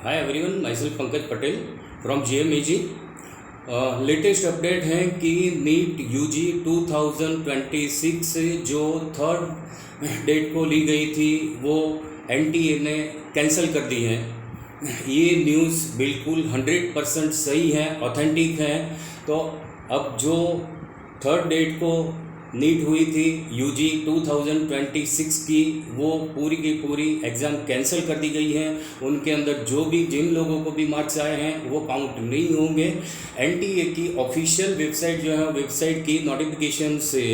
Hi everyone, my self Pankaj Patel from GMAG। Latest update है कि NEET UG 2026 जो third date को ली गई थी वो NTA ने कैंसिल कर दी है। ये न्यूज़ बिल्कुल 100% सही है, ऑथेंटिक है। तो अब जो थर्ड डेट को नीट हुई थी यूजी 2026 की, वो पूरी की पूरी एग्ज़ाम कैंसिल कर दी गई है। उनके अंदर जिन लोगों को भी मार्क्स आए हैं वो काउंट नहीं होंगे। NTA की ऑफिशियल वेबसाइट जो है, वेबसाइट की नोटिफिकेशन से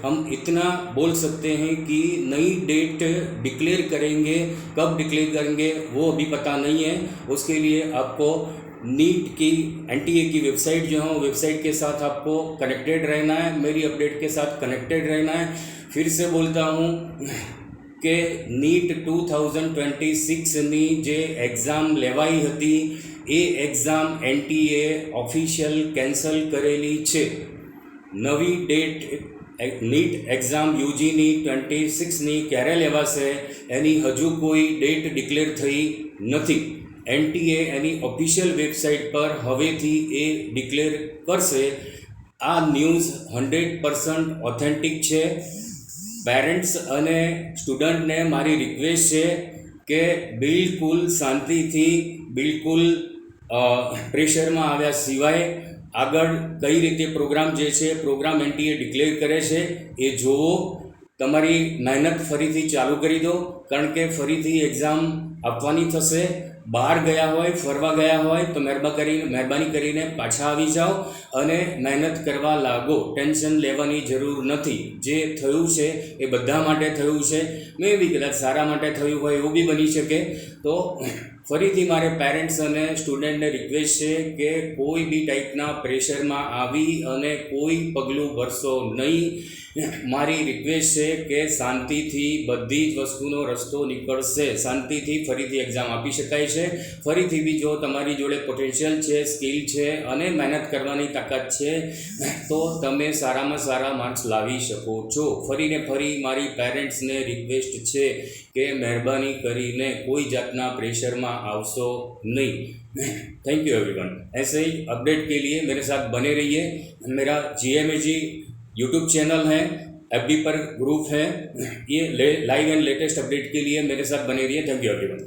हम इतना बोल सकते हैं कि नई डेट डिक्लेयर करेंगे। कब डिक्लेयर करेंगे वो अभी पता नहीं है। उसके लिए आपको नीट की NTA की वेबसाइट जो है, वेबसाइट के साथ आपको कनेक्टेड रहना है, मेरी अपडेट के साथ कनेक्टेड रहना है। फिर से बोलता हूँ कि नीट 2026ની જે એક્ઝામ લેવાઈ હતી એ એક્ઝામ NTA ઓફિશિયલ કેન્સલ કરેલી છે। નવી ડેટ નીટ એક્ઝામ યુજીની 26ની ક્યારે લેવાશે એની હજુ કોઈ ડેટ ડિક્લેર થઈ નથી। NTA એની ઓફિશિયલ વેબસાઇટ પર હવેથી એ ડિક્લેર કરશે। આ ન્યૂઝ 100% ઓથેન્ટિક છે। પેરેન્ટ્સ અને સ્ટુડન્ટને મારી રિક્વેસ્ટ છે કે બિલકુલ શાંતિથી, બિલકુલ પ્રેશરમાં આવ્યા સિવાય આગળ કઈ રીતે પ્રોગ્રામ જે છે, પ્રોગ્રામ NTA ડિક્લેર કરે છે એ જોવો। તમારી મહેનત ફરીથી ચાલુ કરી દો, કારણ કે ફરીથી એક્ઝામ આપવાની થશે। બહાર ગયા હોય, ફરવા ગયા હોય તો મહેરબાની કરીને પાછા આવી જાઓ અને મહેનત કરવા લાગો। ટેન્શન લેવાની જરૂર નથી। જે થયું છે એ બધા માટે થયું છે। મે બી કદાચ સારા માટે થયું હોય એવું બી બની શકે। તો ફરીથી મારે પેરેન્ટ્સ અને સ્ટુડન્ટને રિક્વેસ્ટ છે કે કોઈ બી ટાઈપના પ્રેશરમાં આવી અને કોઈ પગલું ભરશો નહીં। મારી રિક્વેસ્ટ છે કે શાંતિથી બધી જ વસ્તુનો રસ્તો નીકળશે। શાંતિથી ફરીથી એક્ઝામ આપી શકાય છે। ફરીથી બી જો તમારી જોડે પોટેન્શિયલ છે, સ્કિલ છે અને મહેનત કરવાની તાકાત છે તો તમે સારામાં સારા માર્ક્સ લાવી શકો છો। ફરીને ફરી મારી પેરેન્ટ્સને રિક્વેસ્ટ છે કે મહેરબાની કરીને કોઈ જાતના પ્રેશરમાં આવશો નહીં। Thank you everyone. ऐसे ही अपडेट के लिए मेरे साथ बने रहिए। मेरा GMAG यूट्यूब चैनल है, FB पर ग्रुप है। ये लाइव एंड लेटेस्ट अपडेट के लिए मेरे साथ बने रहिए। Thank you everyone.